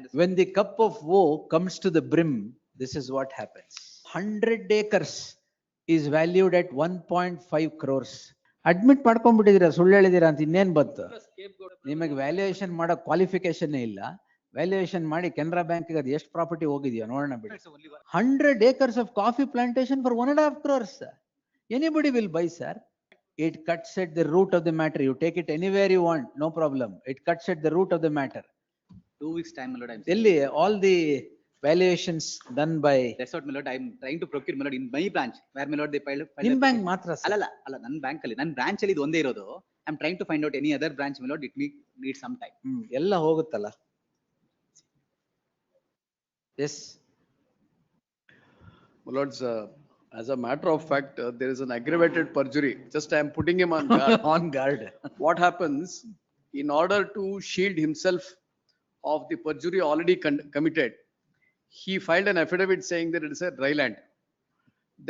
understand. When the cup of woe comes to the brim, this is what happens. 100 acres is valued at 1.5 crores. Admit ಮಾಡ್ಕೊಂಡ್ಬಿಟ್ಟಿದ್ದೀರಾ, ಸುಳ್ಳು ಹೇಳಿದೀರಾ ಅಂತ ಇನ್ನೇನ್ ಬಂತು? ನಿಮಗೆ valuation ಮಾಡೋ qualification ಇಲ್ಲ. Valuation ಮಾಡಿ ಕೆನರಾ ಬ್ಯಾಂಕ್ ಅದು ಎಷ್ಟು ಪ್ರಾಪರ್ಟಿ ಹೋಗಿದೆಯೋ ನೋಡೋಣ ಬಿಡಿ. 100 acres of coffee plantation for 1.5 crores. Anybody will buy, sir. It cuts at the root of the matter. You take it anywhere you want, no problem. It cuts at the root of the matter. 2 weeks time, my lord. Delhi, all the valuations done by. That's what, my lord. I'm trying to procure, my lord, in my branch where, my lord, they filed. In bank matra, sir. Alla, nan bank alli, nan branch alli idu onde irodu. I'm trying to find out any other branch, my lord. It needs some time. Ella hoguttalla. Yes. My lords, as a matter of fact, there is an aggravated perjury. Just I am putting him on guard. On guard. What happens, in order to shield himself of the perjury already committed, he filed an affidavit saying that it is a dry land.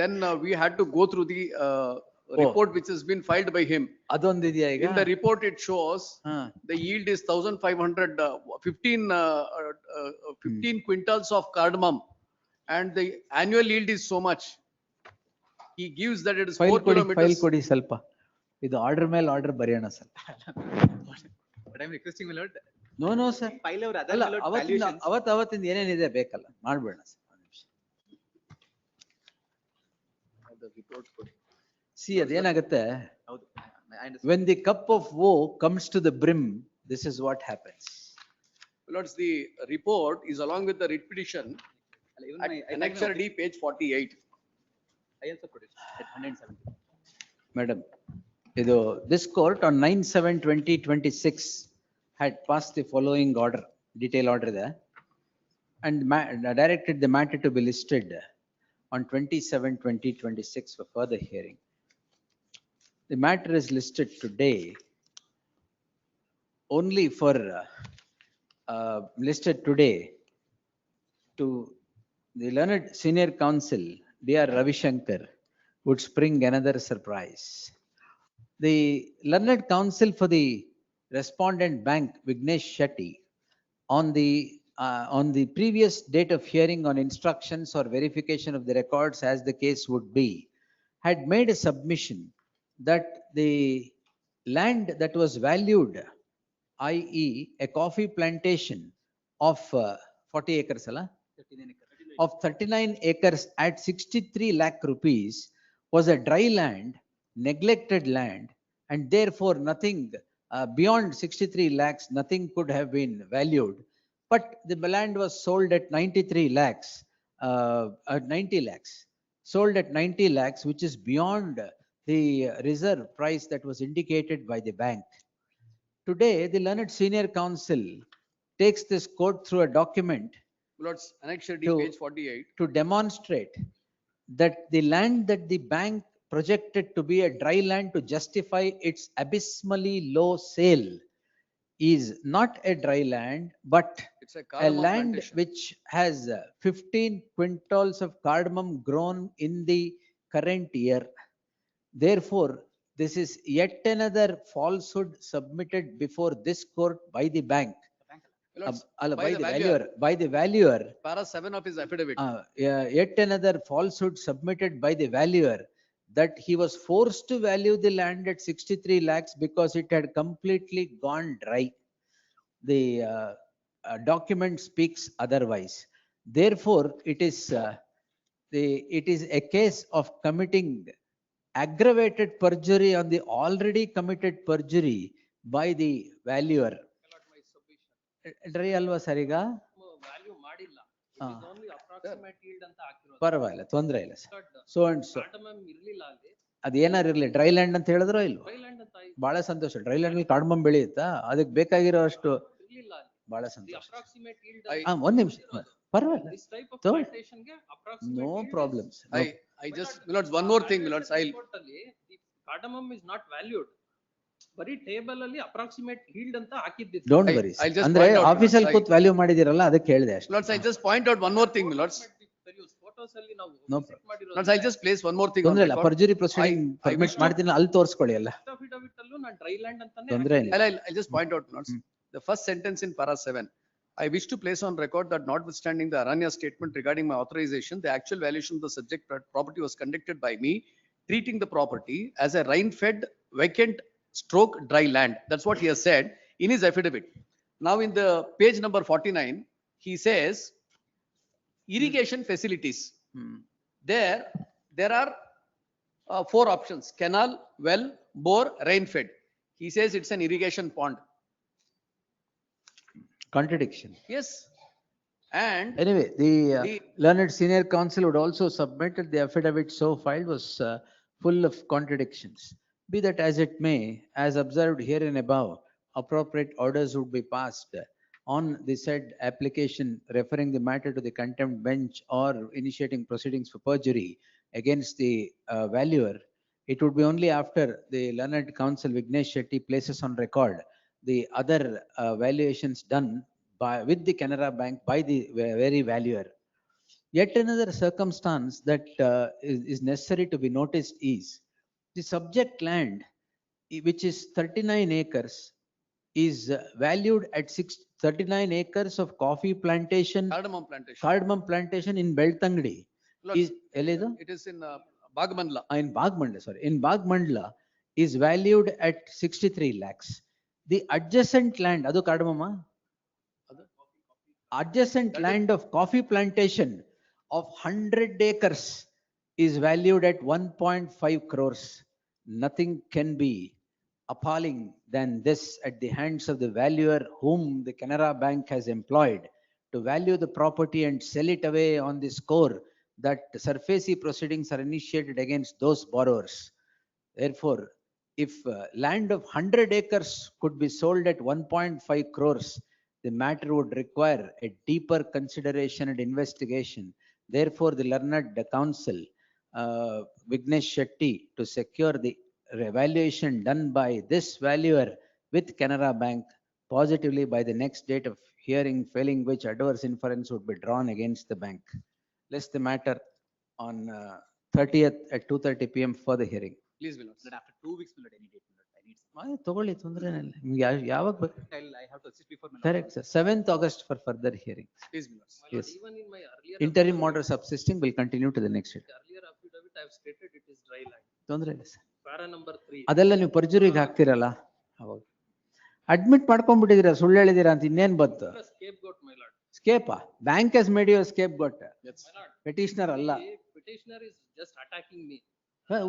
Then we had to go through the report which has been filed by him. Adondidiya iga? In the report it shows the yield is 1,500, 15 quintals of cardamom, and the annual yield is so much. He gives that it is 4 kilometers. File kodi ಸ್ವಲ್ಪ. ಇದು order ಮೇಲೆ order ಬರೆಯೋಣ sir. But I'm requesting, my lord. No sir. File our other, ಅಲ್ಲ my lord, valuations. ಅವತ್ತಿಂದ ಏನೇನಿದೆ ಬೇಕಲ್ಲ ಮಾಡ್ಬೇಡ sir. See, ಅದೇನಾಗುತ್ತೆ, ಹೌದು, I understand. when the cup of woe comes to the brim, this is what happens. Lords, the report is along with the writ petition Even at my Annexure D, page 48. I also produced at 170. Madam, this court on 9/7/2026 had passed the following order, detail order there, and directed the matter to be listed on 27/2026 for further hearing. The matter is listed today only for listed today to the learned senior counsel D.R. Ravishankar would spring another surprise. The learned counsel for the respondent bank Vignesh Shetty on the previous date of hearing on instructions or verification of the records as the case would be, had made a submission that the land that was valued, i.e. a coffee plantation of 40 acres, 39 acres. of 39 acres at 63 lakh rupees was a dry land, neglected land, and therefore nothing beyond 63 lakhs, nothing could have been valued. But the land was sold at 93 lakhs, 90 lakhs, sold at 90 lakhs, which is beyond the reserve price that was indicated by the bank. Today, the learned senior counsel takes this court through a document Lords, Annexure D, To- page 48. to demonstrate that the land that the bank projected to be a dry land to justify its abysmally low sale is not a dry land, but It's a a cardamom land plantation. which has 15 quintals of cardamom grown in the current year. Therefore, this is yet another falsehood submitted before this court by the bank. Lords, By the valuer. Para 7 of his affidavit. Yet another falsehood submitted by the valuer that he was forced to value the land at 63 lakhs because it had completely gone dry. The document speaks otherwise. Therefore, it is a case of committing aggravated perjury on the already committed perjury by the valuer. Dry ಅಲ್ವಾ sir ಈಗ? Value ಮಾಡಿಲ್ಲ. ಹಾ. It is only approximate yield ಅಂತ ಹಾಕಿರೋದು. ಪರವಾಗಿಲ್ಲ, ತೊಂದ್ರೆ ಇಲ್ಲ sir. So and so Cardamom ಇರ್ಲಿಲ್ಲ ಅಲ್ಲಿ. ಅದೇನಾರು ಇರ್ಲಿ, ಡ್ರೈ ಲ್ಯಾಂಡ್ ಅಂತ ಹೇಳಿದ್ರೋ ಇಲ್ವಾ? Dry land ಅಂತ ಆಯ್ತು. ಬಹಳ ಸಂತೋಷ. ಡ್ರೈ ಲ್ಯಾಂಡ್ ಅಲ್ಲಿ ಕಾರ್ಡಮಮ್ ಬೆಳೆಯುತ್ತಾ? ಅದಕ್ಕೆ ಬೇಕಾಗಿರೋ ಅಷ್ಟು ಇರ್ಲಿಲ್ಲ ಅಲ್ಲಿ. ಬಹಳ The ಸಂತೋಷ. approximate yield ಒಂದ್ ನಿಮಿಷ, ಪರವಾಗಿಲ್ಲ. This type of So, plantation ಗೆ approximate no yield is- problems. I just, Lords, one more thing, Lords, I'll. Report ಅಲ್ಲಿ the cardamom is not valued. ಬರೀ ಟೇಬಲ್ ಅಲ್ಲಿ ಅಪ್ರಾಕ್ಸಿಮೇಟ್ yield ಅಂತ ಹಾಕಿದ್ದಿತ್ತು. Don't I- worry. I'll just ಅಂದ್ರೆ point out, ಆಫೀಸಲ್ಲಿ Lords, ಕೂತ್ value ಮಾಡಿದಿರಲ್ಲ, ಅದಕ್ಕೆ ಹೇಳಿದೆ ಅಷ್ಟೇ. Lords, I just point out one more thing, Lords. Photos ಅಲ್ಲಿ ನಾವು No visit ಮಾಡಿರೋದು. Lords, I'll just place one more thing on ತೊಂದ್ರೆ ಇಲ್ಲ, record. Perjury proceeding I permit wish to- ಮಾಡ್ತೀನಿ, ಅಲ್ಲಿ ತೋರಿಸ್ಕೊಳ್ಳಿ ಎಲ್ಲ. Affidavit ಅಲ್ಲೂ ನಾನು ಡ್ರೈ ಲ್ಯಾಂಡ್ ಅಂತಾನೆ ತೊಂದ್ರೆ ಹಾಕಿದ್ದೀನಿ. ಇಲ್ಲ. I'll just point out, Lords, the first sentence in para 7, I wish to place on record that notwithstanding the Aranya statement regarding my authorization, the actual valuation of the subject property was conducted by me, treating the property as a rain-fed vacant stroke dry land. That's what he has said in his affidavit. Now in the page number 49, he says irrigation facilities. There are four options: canal, well, bore, rain-fed. He says it's an irrigation pond. Contradiction. Yes. And Anyway, the The- learned senior counsel would also submit that the affidavit so filed was full of contradictions. Be that as it may, as observed herein above, appropriate orders would be passed on the said application referring the matter to the contempt bench or initiating proceedings for perjury against the valuer. It would be only after the learned counsel Vignesh Shetty places on record the other valuations done by, with the Canara Bank by the very valuer. Yet another circumstance that is necessary to be noticed is the subject land, which is 39 acres, is valued at 39 acres of coffee plantation, Cardamom plantation. cardamom plantation in Beltangadi. Look, Is Eledu? It is in Bagmanla. In Bagmandla, sorry, in Bagmandla is valued at 63 lakhs. The adjacent land, adu Cardamom, adjacent land of coffee plantation of 100 acres is valued at 1.5 crores. Nothing can be appalling than this at the hands of the valuer whom the Canara Bank has employed to value the property and sell it away on the score that surfacey proceedings are initiated against those borrowers. Therefore, if land of 100 acres could be sold at 1.5 crores, the matter would require a deeper consideration and investigation. Therefore, the learned counsel, Vignesh Shetty, to secure the evaluation done by this valuer with Canara Bank positively by the next date of hearing, failing which adverse inference would be drawn against the bank. List the matter on 30th at 2:30 PM for the hearing. Please, my lords. But after 2 weeks, my lord, any date, my lord, I need some. ತಗೊಳ್ಳಿ ತೊಂದ್ರೆ ನಿಮ್ಗೆ ಯಾವಾಗ ಬೇಕು? I have to assist before my lord. Correct, sir. 7th August for further hearing. Please, my lords. My lord, Yes. even in my earlier. Interim affidavit- order subsisting will continue to the next date. Earlier affidavit, I have stated it is dry land. ತೊಂದ್ರೆ ಇಲ್ಲ sir. Para number 3. ಅದೆಲ್ಲ ನೀವು ಪರ್ಜುರಿಗೆ ಹಾಕ್ತಿರಲ್ಲ ಅವಾಗ admit ಮಾಡ್ಕೊಂಡ್ಬಿಟ್ಟಿದ್ದೀರಾ, ಸುಳ್ಳು ಹೇಳಿದೀರಾ ಅಂತ ಇನ್ನೇನ್ ಬಂತು? Scapegoat, my lord. ಸ್ಕೇಪಾ? Bank has made you a scapegoat. Yes. My lord. Petitioner ಅಲ್ಲ. The petitioner is just attacking me.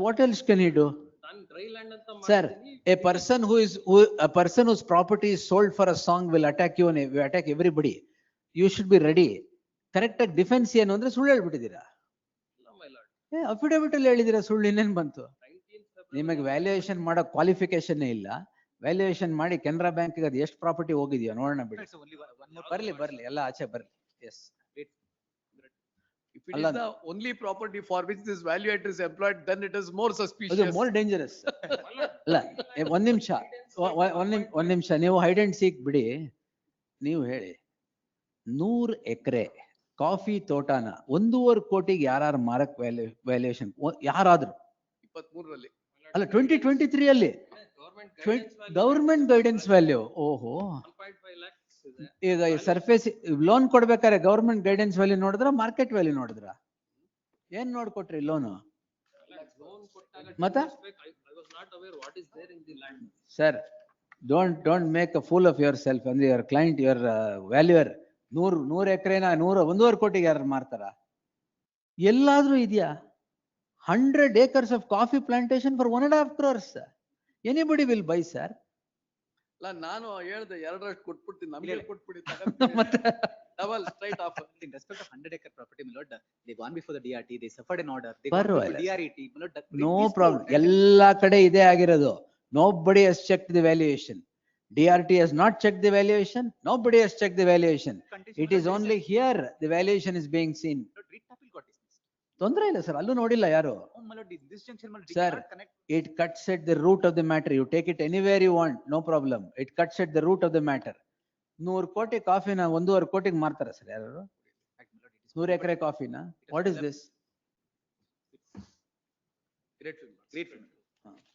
What else can he do? ನಾನು dry land ಅಂತ Sir, ಮಾಡಿದ್ದೀನಿ. a person whose property is sold for a song will attack you and will attack everybody. You should be ready. Correct ಆಗಿ defence ಏನು ಅಂದ್ರೆ ಸುಳ್ಳು ಹೇಳ್ಬಿಟ್ಟಿದ್ದೀರಾ. ಇಲ್ಲ, my lord. Affidavit ಅಲ್ಲಿ ಹೇಳಿದಿರಾ, ಸುಳ್ಳು ಇನ್ನೇನ್ ಬಂತು? 19th February. ನಿಮಗೆ ವ್ಯಾಲ್ಯೂಯೇಷನ್ ಮಾಡೋ ಕ್ವಾಲಿಫಿಕೇಶನ್ ಇಲ್ಲ. ವ್ಯಾಲ್ಯೂಯೇಷನ್ ಮಾಡಿ ಕೆನರಾ ಬ್ಯಾಂಕ್ ಅದು ಎಷ್ಟು ಪ್ರಾಪರ್ಟಿ ಹೋಗಿದೆಯೋ ನೋಡೋಣ ಬಿಡಿ. It's only one more. ಬರ್ಲಿ ಎಲ್ಲ ಆಚೆ ಬರ್ಲಿ. S. If it Allah. is the only property for which this valuator is employed, then it is more ಅದು suspicious. More dangerous. My lord. ಅಲ್ಲ ಒಂದ್ ನಿಮಿಷ ನೀವು ಹೈಡ್ ಅಂಡ್ ಸೀಕ್ ಬಿಡಿ. ನೀವು ಹೇಳಿ 100 ಎಕರೆ ಕಾಫಿ ತೋಟನ 1.5 ಕೋಟಿಗೆ ಯಾರು ಮಾರಕ್ ವ್ಯಾಲ್ಯೂಯೇಷನ್ ಯಾರಾದ್ರು? 23ರಲ್ಲಿ. ಅಲ್ಲ 2023 ಅಲ್ಲಿ Government guidance value government guidance value. ಓಹೋ, 1.5 lakhs ಇದೆ. ಈಗ ಸರ್ಫೇಸ್ ಲೋನ್ ಕೊಡ್ಬೇಕಾದ್ರೆ ಗವರ್ಮೆಂಟ್ ಗೈಡೆನ್ಸ್ ವ್ಯಾಲ್ಯೂ ನೋಡಿದ್ರ ಮಾರ್ಕೆಟ್ ವ್ಯಾಲ್ಯೂ ನೋಡಿದ್ರ ಏನ್ ನೋಡ್ಕೊಟ್ರಿ ಲೋನು? Loan ಕೊಟ್ಟಾಗ ಮತ್ತೆ? I was not aware what is there in the land. Sir, don't make a fool of yourself and your client, your valuer. 100 ಎಕರೆನ 1.5 ಕೋಟಿಗೆ ಯಾರು ಮಾರ್ತಾರ? ಎಲ್ಲಾದ್ರೂ ಇದೆಯಾ? 100 acres of coffee plantation for 1.5 crores. Anybody will buy, sir. ಅಲ್ಲ, ನಾನು ಹೇಳ್ದೆ 2 ಕೊಟ್ಬಿಡ್ತೀನಿ, ನಮಗೆ ಇಲ್ಲ. ಕೊಟ್ಬಿಡಿ. ಮತ್ತೆ Double straight off. In respect of 100-acre property, my lord, they gone before the DRT, they suffered an order. They gone ಪರವಾಗಿಲ್ಲ. before DRET, my lord. No problem. ಎಲ್ಲಾ ಕಡೆ ಇದೇ ಆಗಿರೋದು. Nobody has checked the valuation. DRT has not checked the valuation. Nobody has checked the valuation. It is only here the valuation is being seen. ತೊಂದ್ರೆ ಇಲ್ಲ sir, ಅಲ್ಲೂ ನೋಡಿಲ್ಲ ಯಾರು. Sir, it cuts at the root of the matter. You take it anywhere you want, no problem. It cuts at the root of the matter. 100 ಕೋಟಿ ಕಾಫಿನ 1.5 ಕೋಟಿಗೆ ಮಾರ್ತಾರ sir ಯಾರು? 100 ಎಕರೆ ಕಾಫಿನ? What is this? Grateful. Grateful.